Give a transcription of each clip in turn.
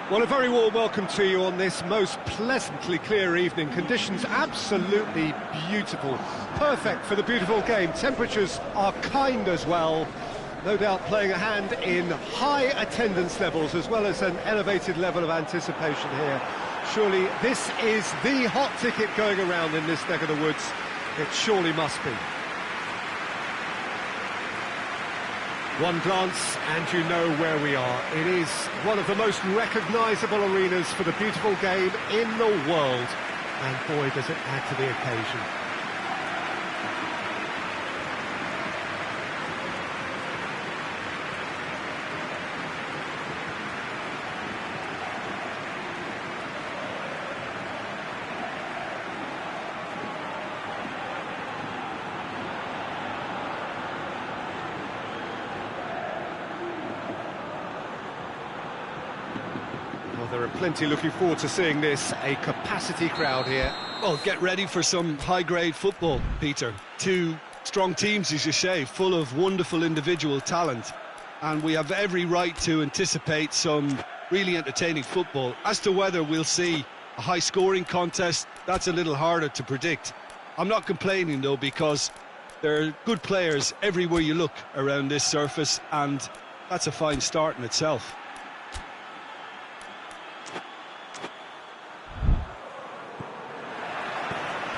Well, a very warm welcome to you on this most pleasantly clear evening. Conditions absolutely beautiful. Perfect for the beautiful game. Temperatures are kind as well. No doubt playing a hand in high attendance levels as well as an elevated level of anticipation here. Surely this is the hot ticket going around in this neck of the woods. It surely must be. One glance and you know where we are. It is one of the most recognisable arenas for the beautiful game in the world. And boy, does it add to the occasion. There are plenty looking forward to seeing this, a capacity crowd here. Well, get ready for some high-grade football, Peter. Two strong teams, as you say, full of wonderful individual talent. And we have every right to anticipate some really entertaining football. As to whether we'll see a high-scoring contest, that's a little harder to predict. I'm not complaining, though, because there are good players everywhere you look around this surface, and that's a fine start in itself.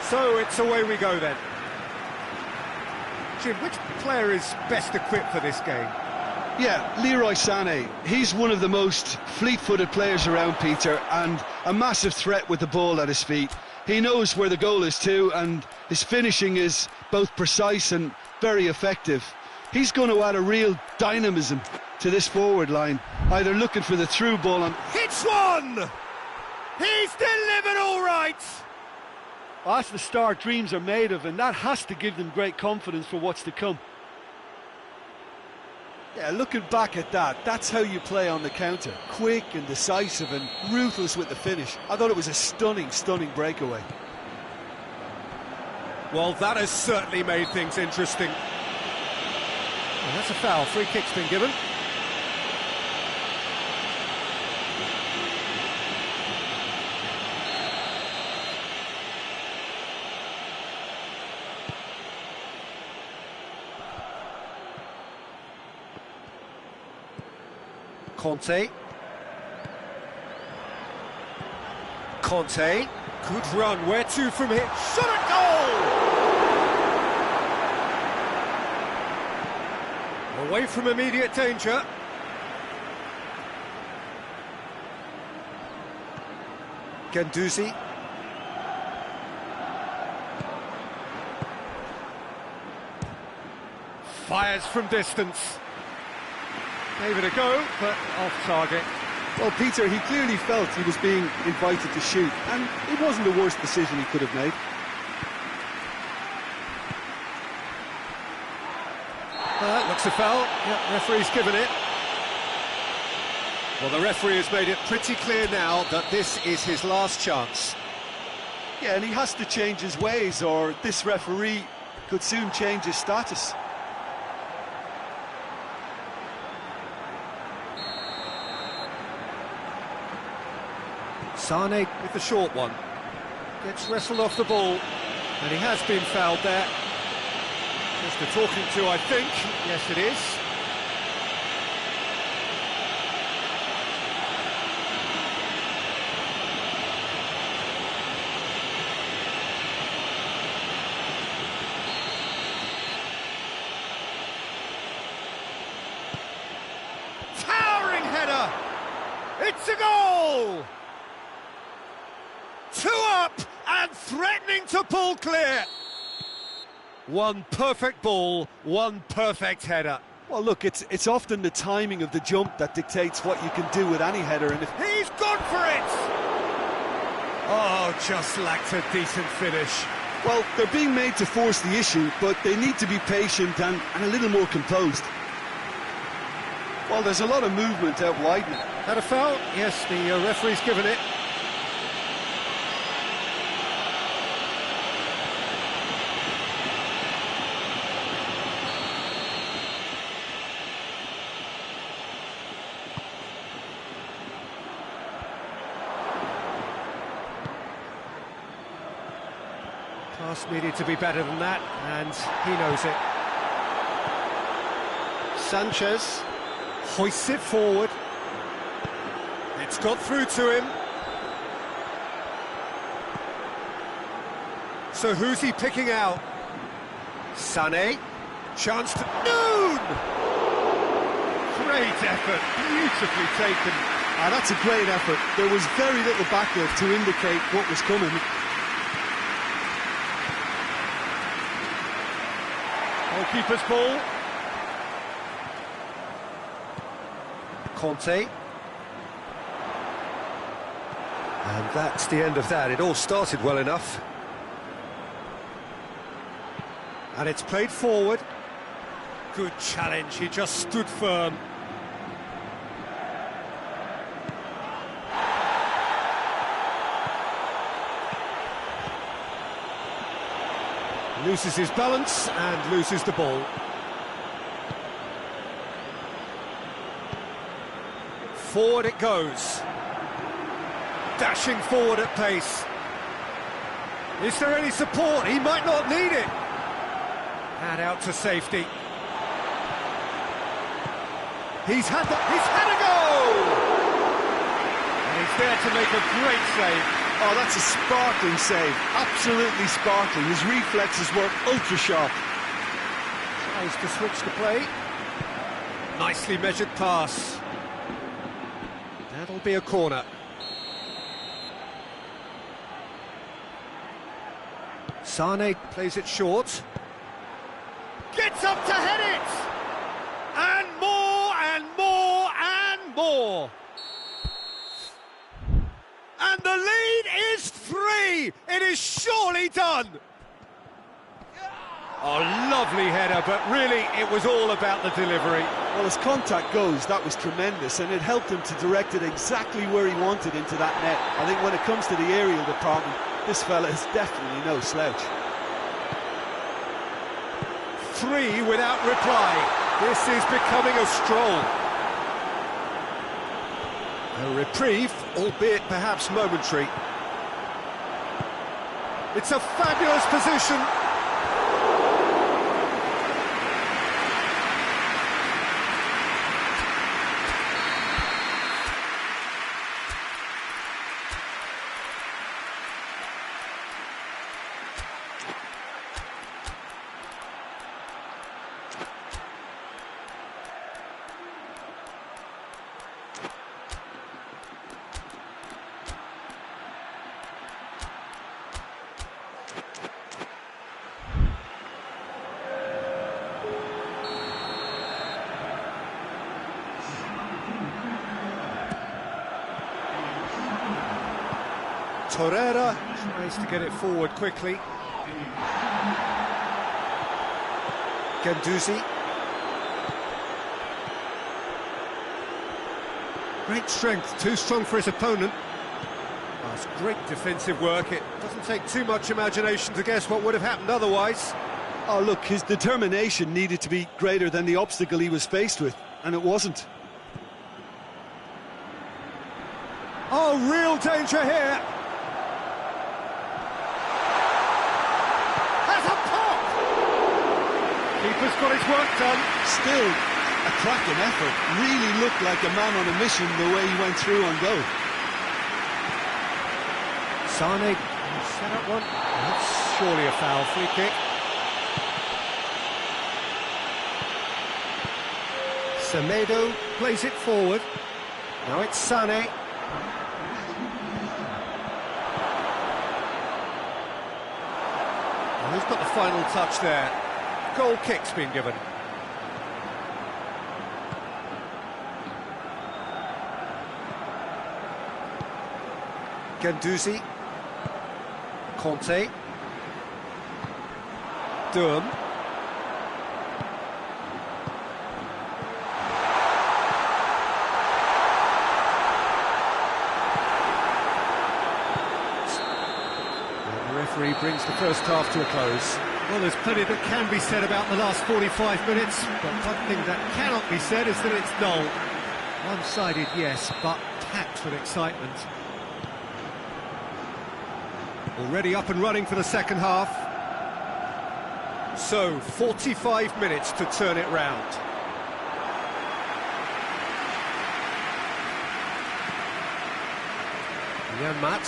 So it's away we go then. Jim, which player is best equipped for this game? Yeah, Leroy Sané. He's one of the most fleet-footed players around, Peter, and a massive threat with the ball at his feet. He knows where the goal is too, and his finishing is both precise and very effective. He's going to add a real dynamism to this forward line, either looking for the through ball and... Hits one! He's delivered all right! Well, that's the start dreams are made of, and that has to give them great confidence for what's to come. Yeah, looking back at that, that's how you play on the counter. Quick and decisive and ruthless with the finish. I thought it was a stunning breakaway. Well, that has certainly made things interesting. Well, that's a foul. Free kick's been given. Conte. Good run. Where to from here? Shot at goal! Away from immediate danger. Guendouzi. Fires from distance. Gave it a go, but off target. Well, Peter, he clearly felt he was being invited to shoot, and it wasn't the worst decision he could have made. Looks a foul. Yeah, referee's given it. Well, the referee has made it pretty clear now that this is his last chance. Yeah, and he has to change his ways, or this referee could soon change his status. Sané with the short one. Gets wrestled off the ball. And he has been fouled there. Just the talking to, I think. Yes, it is. Towering header! It's a goal! Two up and threatening to pull clear. One perfect ball, one perfect header. Well, look, it's often the timing of the jump that dictates what you can do with any header, and if he's gone for it! Oh, just lacked a decent finish. Well, they're being made to force the issue, but they need to be patient and a little more composed. Well, there's a lot of movement out wide now. Had a foul? Yes, the referee's given it. Pass needed to be better than that, and he knows it. Sanchez hoists it forward. It's got through to him. So who's he picking out? Sané, chance to Noon! Great effort, beautifully taken. That's a great effort. There was very little backup to indicate what was coming. Goalkeeper's ball. Conte. And that's the end of that. It all started well enough. And it's played forward. Good challenge, he just stood firm. Loses his balance and loses the ball. Forward it goes. Dashing forward at pace. Is there any support? He might not need it. And out to safety. He's had a goal! And he's there to make a great save. Oh, that's a sparkling save. Absolutely sparkling. His reflexes were ultra sharp. Tries to switch the play. Nicely measured pass. That'll be a corner. Sané plays it short. Gets up to head it! And more, and more, and more! And the lead is 3! It is surely done! Oh, lovely header, but really it was all about the delivery. Well, as contact goes, that was tremendous, and it helped him to direct it exactly where he wanted into that net. I think when it comes to the aerial department, this fella is definitely no slouch. 3 without reply. This is becoming a stroll. A reprieve, albeit perhaps momentary. It's a fabulous position. Torreira tries to get it forward quickly. Guendouzi. Great strength, too strong for his opponent. That's great defensive work. It doesn't take too much imagination to guess what would have happened otherwise. Oh, look, his determination needed to be greater than the obstacle he was faced with, and it wasn't. Oh, real danger here. Keeper's got his work done. Still a cracking effort. Really looked like a man on a mission the way he went through on goal. Sané set up one. That's surely a foul. Free kick. Semedo plays it forward. Now it's Sané. And who's got the final touch there? Goal kick's been given. Guendouzi. Conte. Durham. And the referee brings the first half to a close. Well, there's plenty that can be said about the last 45 minutes, but one thing that cannot be said is that it's dull. One-sided, yes, but packed with excitement. Already up and running for the second half. So, 45 minutes to turn it round. Yama.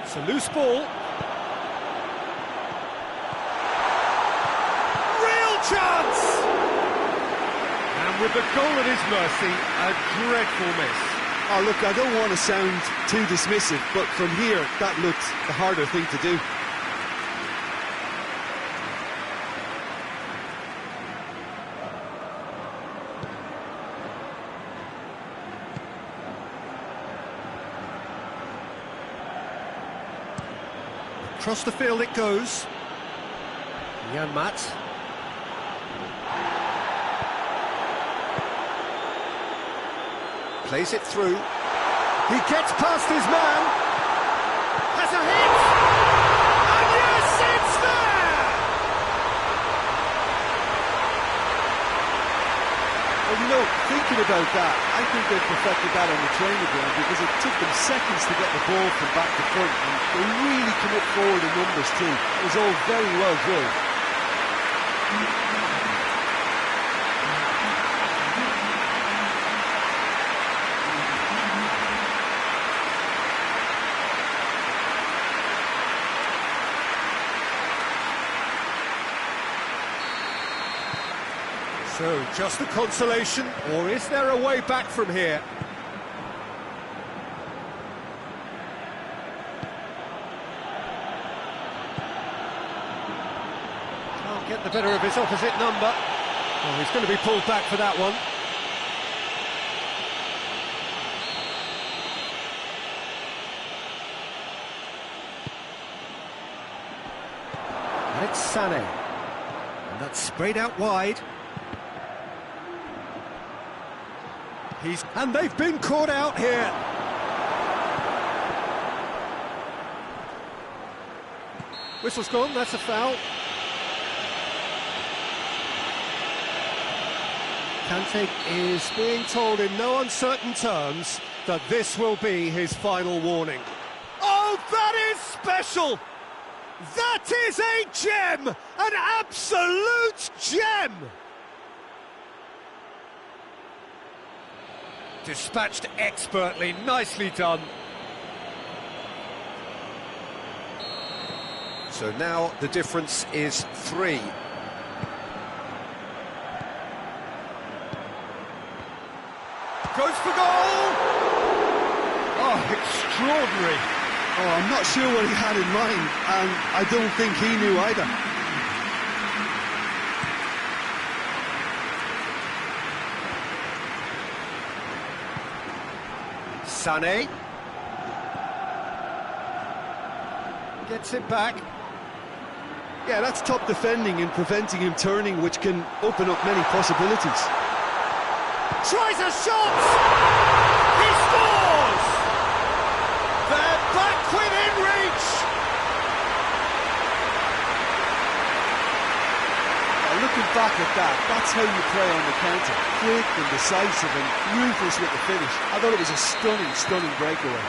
It's a loose ball. Real chance! And with the goal at his mercy, a dreadful miss. Oh, look, I don't want to sound too dismissive, but from here, that looks the harder thing to do. Across the field it goes. Yama. Plays it through. He gets past his man. Has a hit. And yes, it's there! Well, you know, thinking about that, I think they perfected that on the training ground because it took them seconds to get the ball from back to front, and they really commit forward in numbers too. It was all very well drilled. So, just a consolation, or is there a way back from here? Can't get the better of his opposite number. Oh, he's going to be pulled back for that one. It's Sané. And that's sprayed out wide. And they've been caught out here. Whistle's gone, that's a foul. Kante is being told in no uncertain terms that this will be his final warning. Oh, that is special! That is a gem! An absolute gem! Dispatched expertly, nicely done. So now the difference is 3. Goes for goal! Oh, extraordinary. Oh, I'm not sure what he had in mind, and I don't think he knew either. Sané gets it back. Yeah, that's top defending and preventing him turning, which can open up many possibilities. Tries a shot! He scores! They're back within reach! Looking back at that, that's how you play on the counter. Quick and decisive and ruthless with the finish. I thought it was a stunning, stunning breakaway.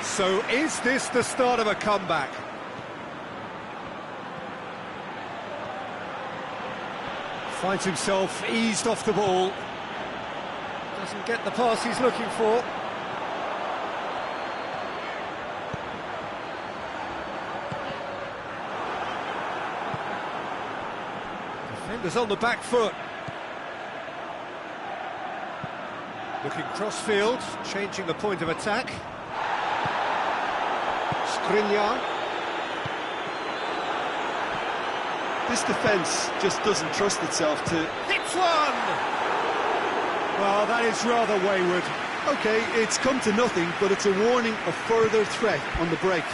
So is this the start of a comeback? Finds himself eased off the ball. Doesn't get the pass he's looking for. Defenders on the back foot. Looking cross-field, changing the point of attack. Skriniar. This defence just doesn't trust itself to... Hits one! Well, that is rather wayward. OK, it's come to nothing, but it's a warning of further threat on the break.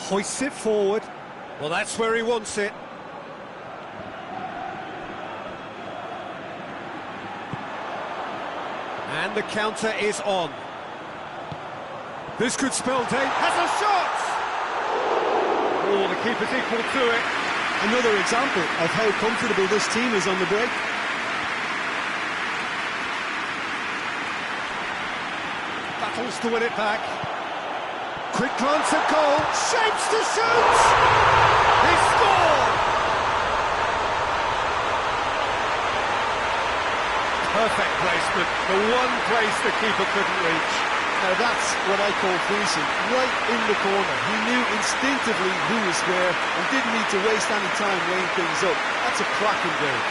Hoists it forward. Well, that's where he wants it. And the counter is on. This could spell danger. Has a shot! Oh, the keeper's equal to it. Another example of how comfortable this team is on the break. Battles to win it back. Quick glance at goal. Shapes to shoot! He scored! Perfect placement. The one place the keeper couldn't reach. Now that's what I call finishing, right in the corner. He knew instinctively who was where and didn't need to waste any time weighing things up. That's a cracking goal.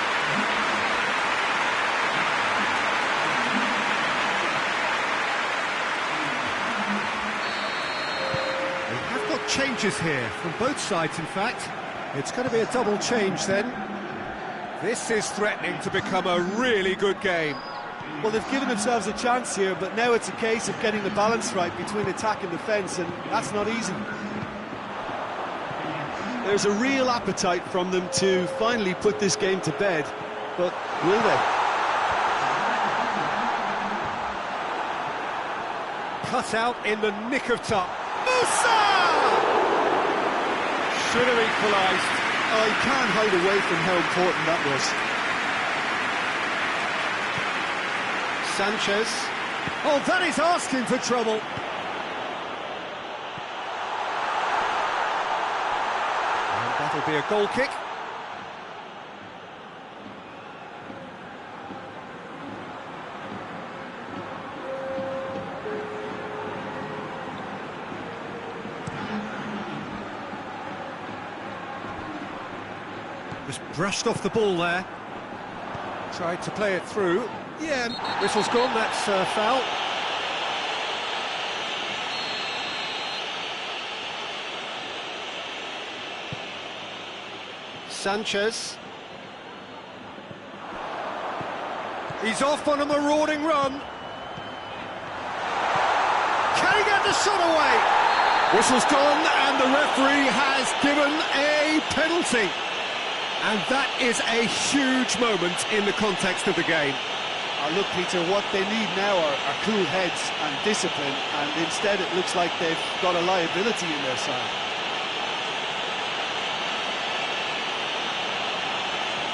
They have got changes here, from both sides in fact. It's going to be a double change then. This is threatening to become a really good game. Well, they've given themselves a chance here, but now it's a case of getting the balance right between attack and defence, and that's not easy. There's a real appetite from them to finally put this game to bed, but will they? Cut out in the nick of time. BURSA! Should have equalised. I can't hide away from how important that was. Sanchez. Oh, that is asking for trouble. And that'll be a goal kick. Just brushed off the ball there. Tried to play it through. Yeah, whistle's gone, that's foul. Sanchez. He's off on a marauding run. Can he get the shot away? Whistle's gone, and the referee has given a penalty. And that is a huge moment in the context of the game. Look, Peter, what they need now are cool heads and discipline, and instead it looks like they've got a liability in their side.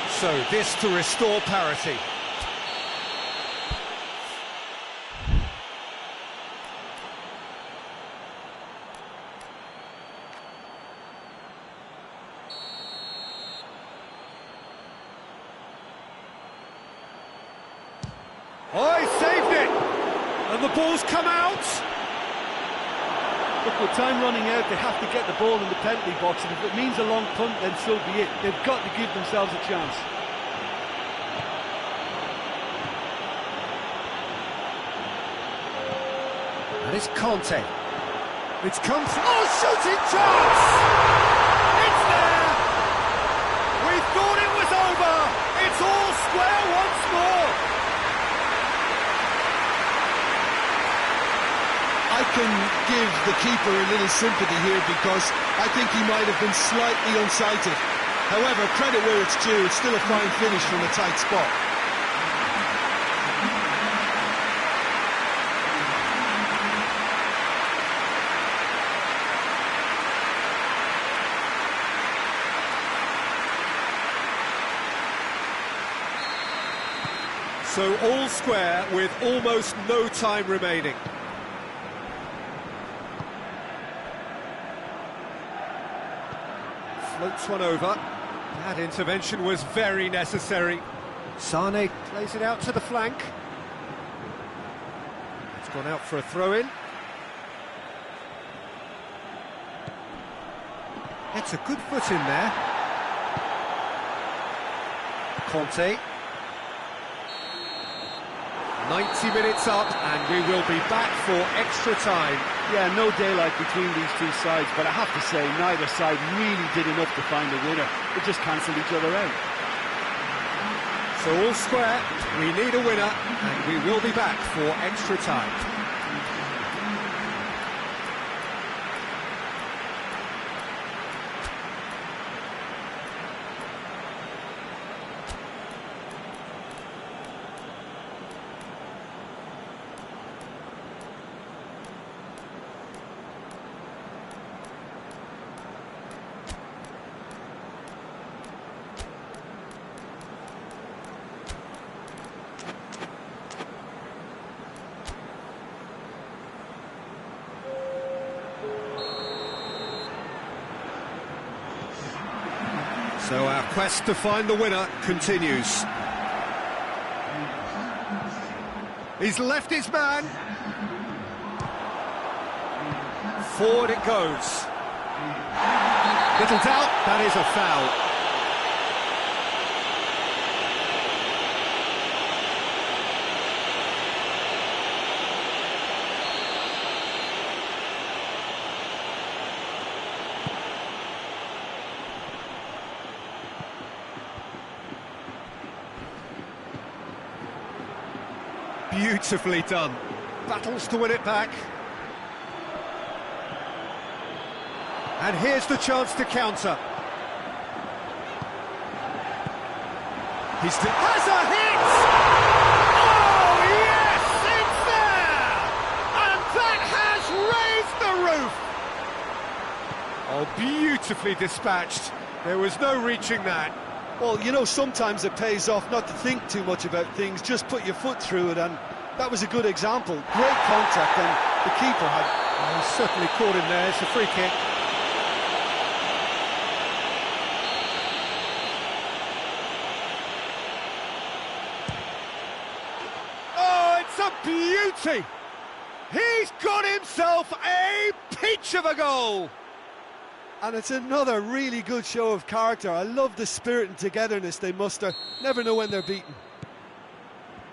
So this to restore parity. Oh, he saved it! And the ball's come out! Look, with time running out, they have to get the ball in the penalty box, and if it means a long punt, then so be it. They've got to give themselves a chance. And it's Conte. It's come through. Oh, shooting chance! It's there! We thought it was over! It's all square once more! I can give the keeper a little sympathy here because I think he might have been slightly unsighted. However, credit where it's due, it's still a fine finish from a tight spot. So all square with almost no time remaining. Floats one over. That intervention was very necessary. Sane plays it out to the flank. It's gone out for a throw-in. It's a good foot in there. Conte. 90 minutes up, and we will be back for extra time. Yeah, no daylight between these two sides, but I have to say, neither side really did enough to find a winner. They just cancelled each other out. So all square, we need a winner, and we will be back for extra time. So our quest to find the winner continues. He's left his man. Forward it goes. Little doubt, that is a foul. Beautifully done. Battles to win it back. And here's the chance to counter. Has a hit! Oh, yes, it's there! And that has raised the roof! Oh, beautifully dispatched. There was no reaching that. Well, you know, sometimes it pays off not to think too much about things, just put your foot through it, and that was a good example. Great contact, and the keeper had... Oh, he's certainly caught him there. It's a free kick. Oh, it's a beauty! He's got himself a peach of a goal! And it's another really good show of character. I love the spirit and togetherness they muster. Never know when they're beaten.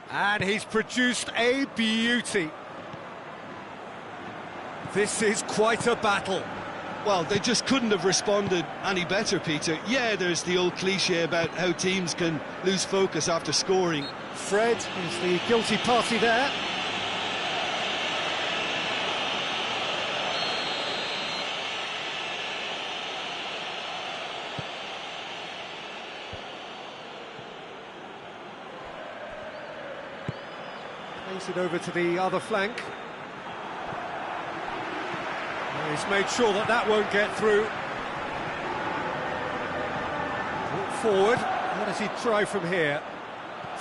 And he's produced a beauty. This is quite a battle. Well, they just couldn't have responded any better, Peter. Yeah, there's the old cliche about how teams can lose focus after scoring. Fred is the guilty party there. Plays it over to the other flank. He's made sure that that won't get through. Walk forward. What does he try from here?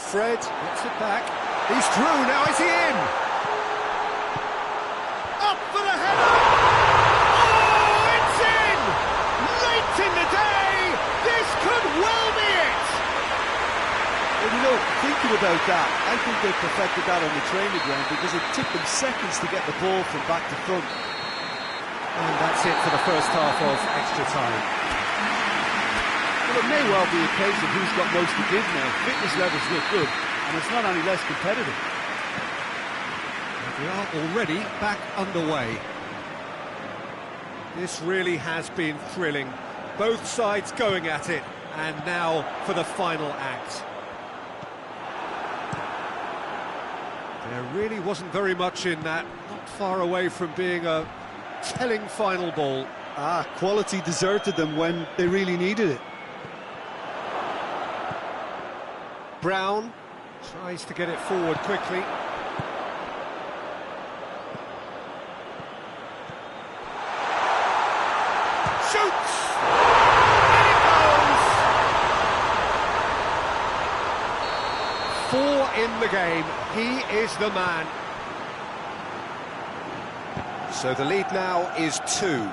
Fred gets it back. He's through. Now is he in? Up for the header. Oh, it's in! Late in the day. This could well be it. And you know, thinking about that, I think they perfected that on the training ground because it took them seconds to get the ball from back to front. And that's it for the first half of extra time. Well, it may well be a case of who's got most to give now. Fitness levels look good, and it's not any less competitive. And we are already back underway. This really has been thrilling. Both sides going at it, and now for the final act. There really wasn't very much in that, not far away from being a telling final ball. Quality deserted them when they really needed it. Brown tries to get it forward quickly. Shoots! And it goes! 4 in the game. He is the man. So the lead now is 2.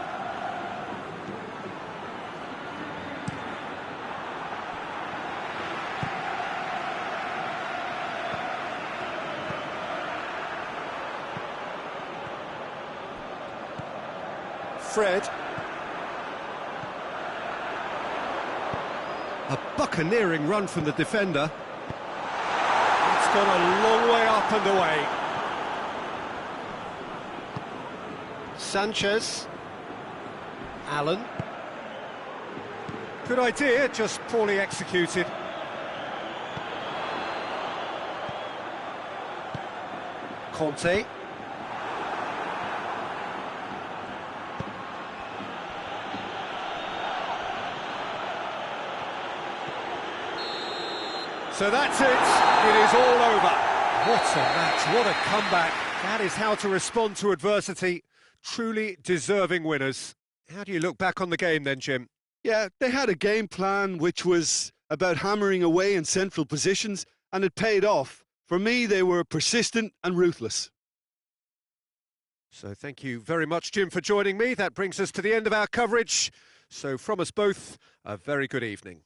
Fred. A buccaneering run from the defender. It's gone a long way up and away. Sanchez. Allen. Good idea, just poorly executed. Conte. So that's it. It is all over. What a match, what a comeback. That is how to respond to adversity. Truly deserving winners. How do you look back on the game then, Jim? Yeah, they had a game plan which was about hammering away in central positions, and it paid off. For me, they were persistent and ruthless. So thank you very much, Jim, for joining me. That brings us to the end of our coverage. So from us both, a very good evening.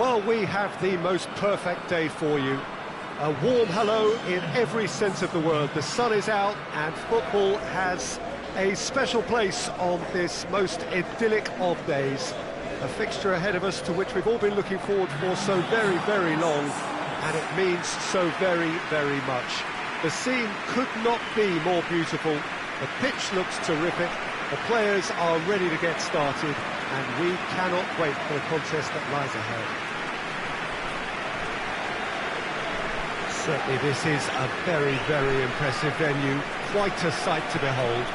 Well, we have the most perfect day for you. A warm hello in every sense of the word. The sun is out and football has a special place on this most idyllic of days. A fixture ahead of us to which we've all been looking forward for so very, very long, and it means so very, very much. The scene could not be more beautiful. The pitch looks terrific. The players are ready to get started, and we cannot wait for the contest that lies ahead. Certainly this is a very, very impressive venue, quite a sight to behold.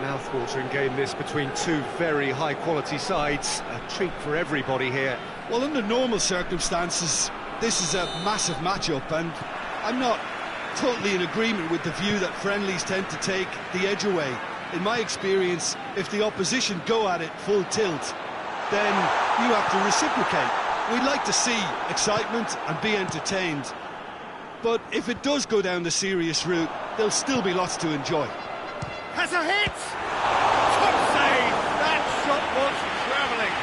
Mouth-watering game this between two very high-quality sides. A treat for everybody here. Well, under normal circumstances, this is a massive matchup, and I'm not totally in agreement with the view that friendlies tend to take the edge away. In my experience, if the opposition go at it full tilt, then you have to reciprocate. We'd like to see excitement and be entertained, but if it does go down the serious route, there'll still be lots to enjoy. Has a hit! Top save! That shot was travelling.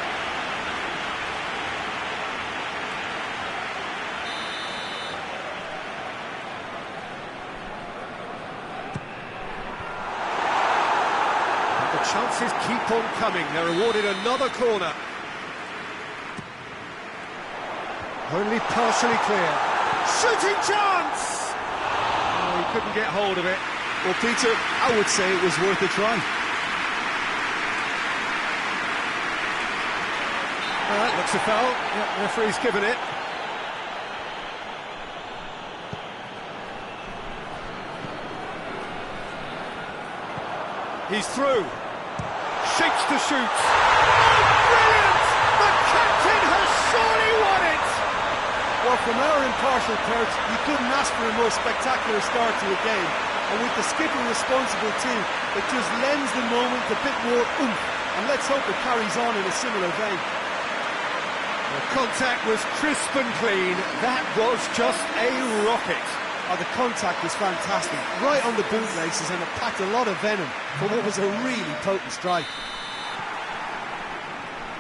And the chances keep on coming. They're awarded another corner. Only partially clear. Shooting chance! Oh, he couldn't get hold of it. Well, Peter, I would say it was worth a try. That looks a foul. Yep, the referee's given it. He's through. Shapes to shoot. Oh, brilliant! The captain has surely won it! Well, from our impartial perch, you couldn't ask for a more spectacular start to a game. And with the skipper responsible too, it just lends the moment a bit more oomph. And let's hope it carries on in a similar vein. The contact was crisp and clean. That was just a rocket. Oh, the contact was fantastic. Right on the bootlaces, and it packed a lot of venom for what was a really potent strike.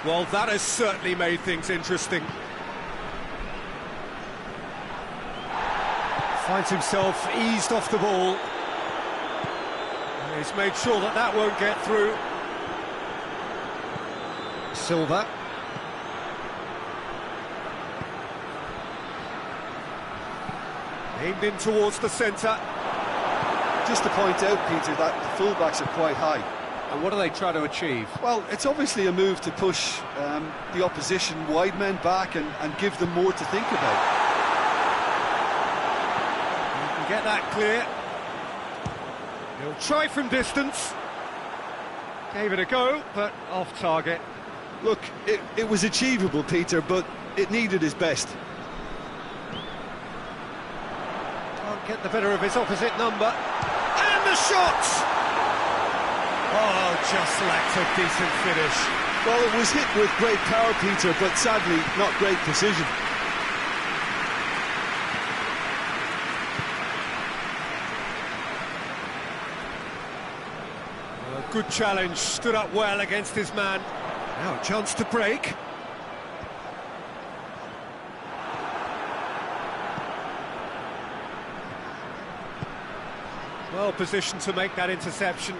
Well, that has certainly made things interesting. Finds himself eased off the ball. He's made sure that that won't get through. Silva. Aimed in towards the centre. Just to point out, Peter, that the fullbacks are quite high. And what do they try to achieve? Well, it's obviously a move to push the opposition wide men back and give them more to think about. You can get that clear. He'll try from distance. Gave it a go, but off target. Look, it was achievable, Peter, but it needed his best. Can't get the better of his opposite number. And the shot! Oh, just lacked a decent finish. Well, it was hit with great power, Peter, but sadly, not great precision. Good challenge, stood up well against his man. Now a chance to break. Well positioned to make that interception.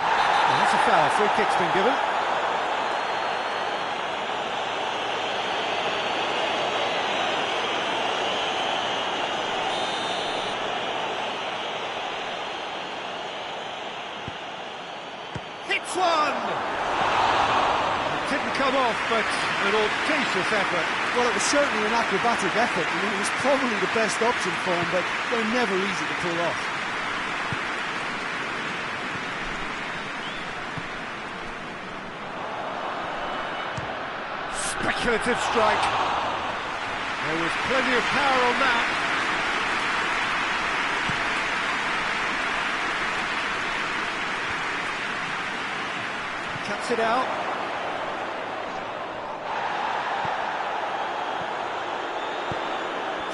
Well, that's a foul, free kick's been given. One! It didn't come off, but an audacious effort. Well, it was certainly an acrobatic effort. I mean, it was probably the best option for him, but they're never easy to pull off. Speculative strike. There was plenty of power on that. cuts it out.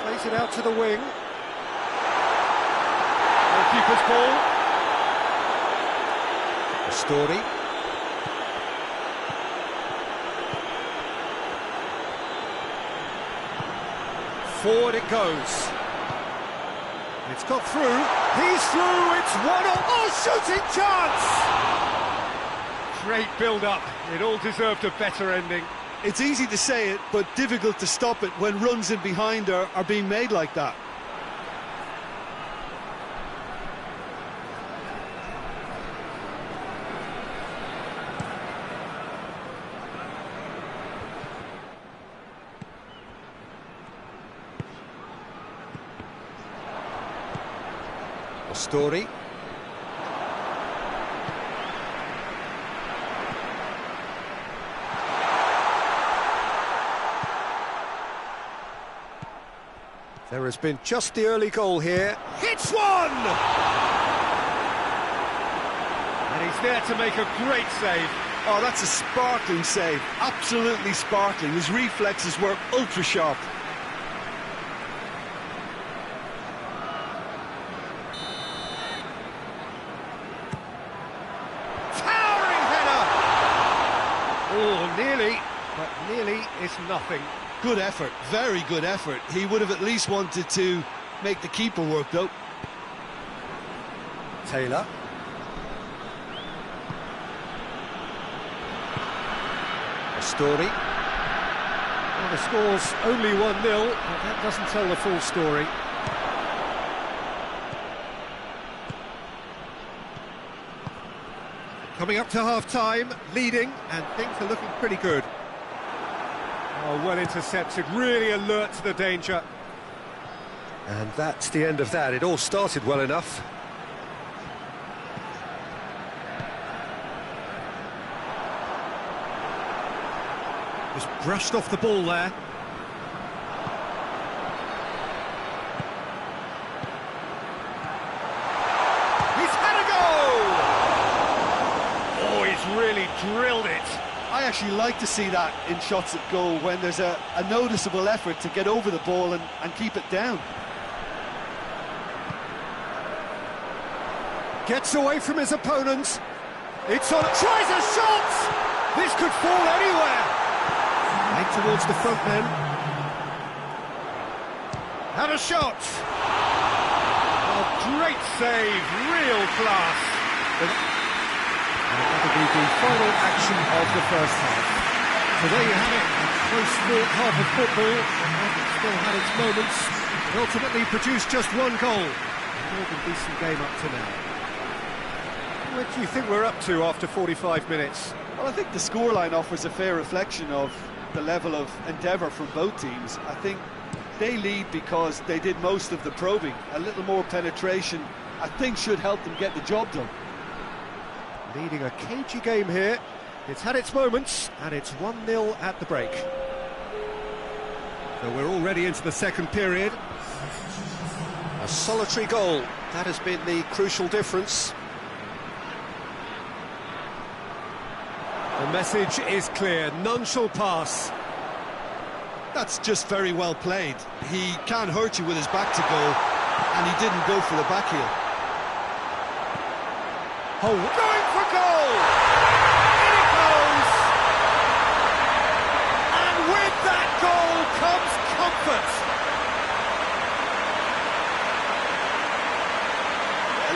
Plays it out to the wing. Keeper's ball. A story. Forward it goes. It's got through. He's through. It's 1-0. Oh, shooting chance! Great build-up. It all deserved a better ending. It's easy to say it, but difficult to stop it when runs in behind are being made like that. Story. There has been just the early goal here. Hits one! And he's there to make a great save. Oh, that's a sparkling save. Absolutely sparkling. His reflexes were ultra sharp. Oh, nearly, but nearly is nothing. Good effort, very good effort. He would have at least wanted to make the keeper work, though. Taylor. A story. Well, the score's only 1-0, but that doesn't tell the full story. Coming up to half-time, leading, and things are looking pretty good. Oh, well intercepted, really alert to the danger. And that's the end of that. It all started well enough. Just brushed off the ball there. Really drilled it. I actually like to see that in shots at goal when there's a noticeable effort to get over the ball and keep it down. Gets away from his opponent. It's on. Tries a shot! This could fall anywhere. Right towards the front men. Had a shot. Oh, great save. Real class. And that'll be the final action of the first half. So there you have it, a close-fought half of football. It still had its moments, but ultimately produced just one goal. A more than decent game up to now. What do you think we're up to after 45 minutes? Well, I think the scoreline offers a fair reflection of the level of endeavour from both teams. I think they lead because they did most of the probing. A little more penetration, I think, should help them get the job done. Leading a cagey game here. It's had its moments, and it's 1-0 at the break. So we're already into the second period. A solitary goal. That has been the crucial difference. The message is clear. None shall pass. That's just very well played. He can't hurt you with his back to goal, and he didn't go for the back heel. Oh, going for goal! In it goes! And with that goal comes comfort!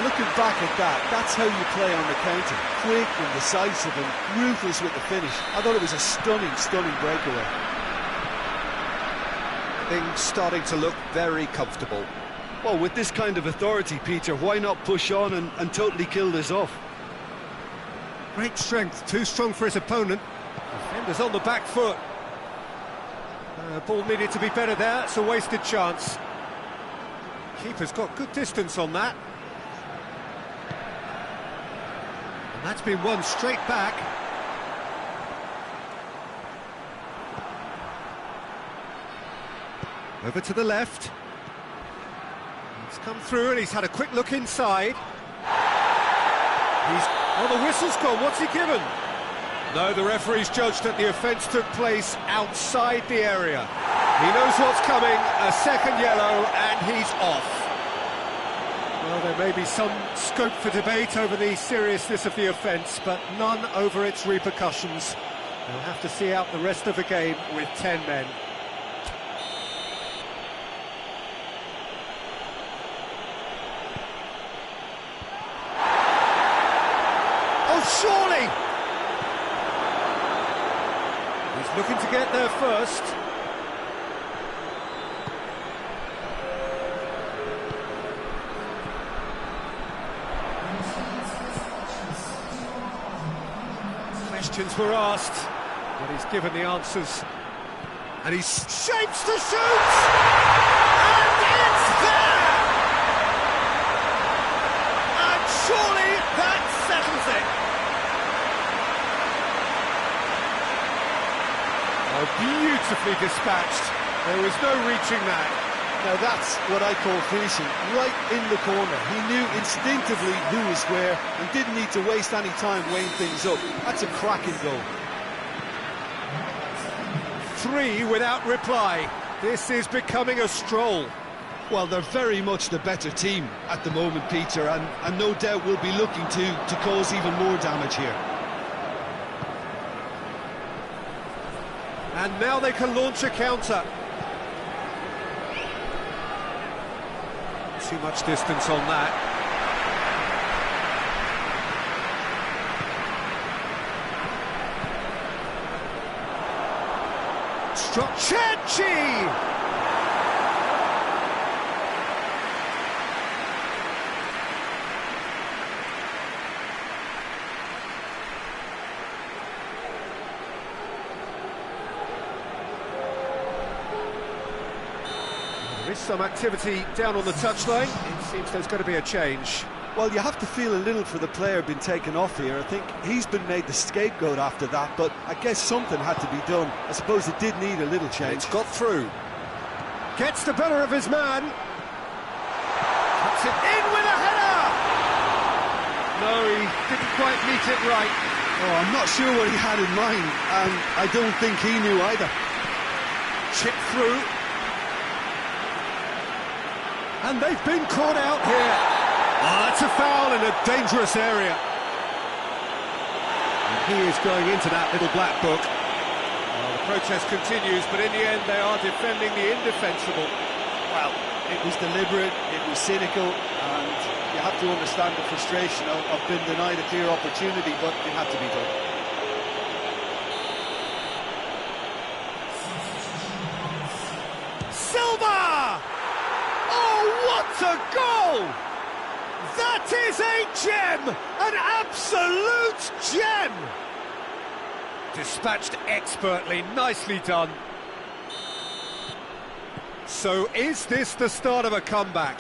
Looking back at that, that's how you play on the counter. Quick and decisive and ruthless with the finish. I thought it was a stunning, stunning breakaway. Things starting to look very comfortable. Well, with this kind of authority, Peter, why not push on and totally kill this off? Great strength, too strong for his opponent. Defender's on the back foot. Ball needed to be better there, it's a wasted chance. Keeper's got good distance on that. And that's been won straight back. Over to the left. He's come through and he's had a quick look inside. Oh, the whistle's gone, what's he given? No, the referee's judged that the offence took place outside the area. He knows what's coming, a second yellow, and he's off. Well, there may be some scope for debate over the seriousness of the offence, but none over its repercussions. They'll have to see out the rest of the game with 10 men. Oh, surely! He's looking to get there first. Questions were asked, but he's given the answers. And he shapes to shoot! And it's there! And surely that settles it. Oh, beautifully dispatched. There was no reaching that. Now that's what I call finishing, right in the corner. He knew instinctively who was where and didn't need to waste any time weighing things up. That's a cracking goal. 3 without reply. This is becoming a stroll. Well, they're very much the better team at the moment, Peter, and no doubt will be looking to cause even more damage here. And now they can launch a counter. Too much distance on that. Struck Chechi! There is some activity down on the touchline. It seems there's going to be a change. Well, you have to feel a little for the player being taken off here. I think he's been made the scapegoat after that, but I guess something had to be done. I suppose it did need a little change. It's got through. Gets the better of his man. Puts it in with a header! No, he didn't quite meet it right. Oh, I'm not sure what he had in mind, and I don't think he knew either. Chip through. And they've been caught out here. Oh, that's a foul in a dangerous area. And he is going into that little black book. Well, the protest continues, but in the end they are defending the indefensible. Well, it was deliberate, it was cynical, and you have to understand the frustration of being denied a clear opportunity, but it had to be done. Silva! Oh, what a goal! That is a gem! An absolute gem! Dispatched expertly, nicely done. So is this the start of a comeback?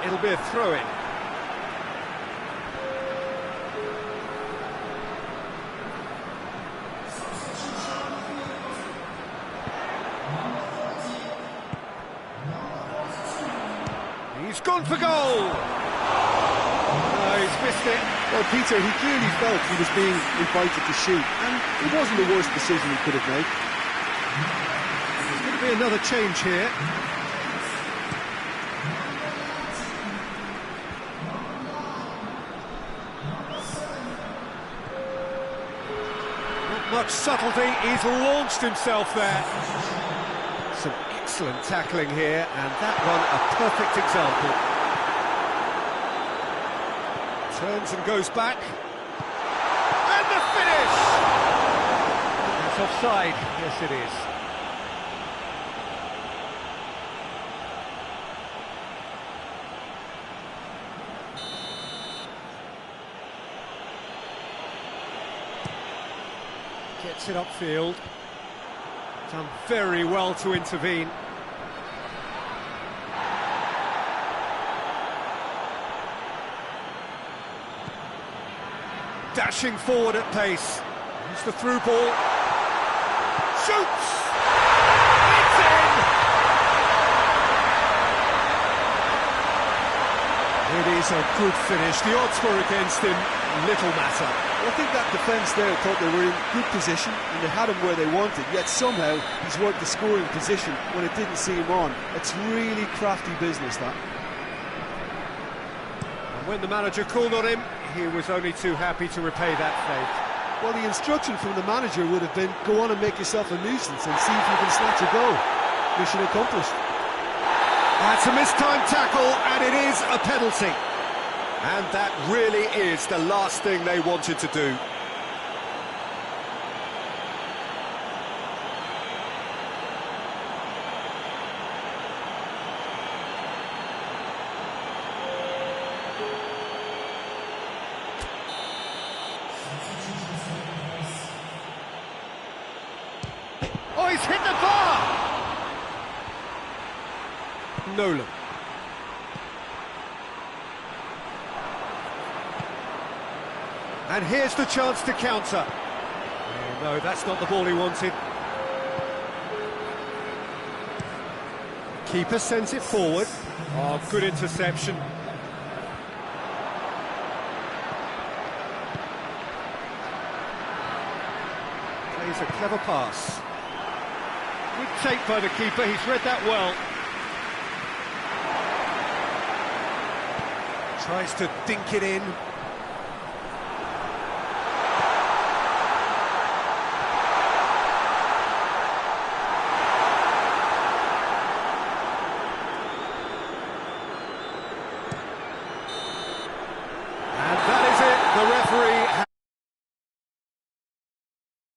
It'll be a throw-in. He's gone for goal! No, he's missed it. Well, Peter, he clearly felt he was being invited to shoot, and it wasn't the worst decision he could have made. There's going to be another change here. Much subtlety, he's launched himself there. Some excellent tackling here, and that one a perfect example. Turns and goes back. And the finish! It's offside, yes it is. Gets it upfield. Done very well to intervene. Dashing forward at pace. Here's the through ball. Shoots! It's in! It is a good finish. The odds were against him. Little matter. I think that defence there thought they were in good position and they had him where they wanted, yet somehow he's worked the scoring position when it didn't see him on. It's really crafty business, that. And when the manager called on him, he was only too happy to repay that fate. Well, the instruction from the manager would have been, go on and make yourself a nuisance and see if you can snatch a goal. Mission accomplished. That's a mistimed tackle, and it is a penalty. And that really is the last thing they wanted to do. Oh, he's hit the bar! Nolan. And here's the chance to counter. Oh, no, that's not the ball he wanted. Keeper sends it forward. Oh, good interception. Plays a clever pass. Good take by the keeper, he's read that well. Tries to dink it in.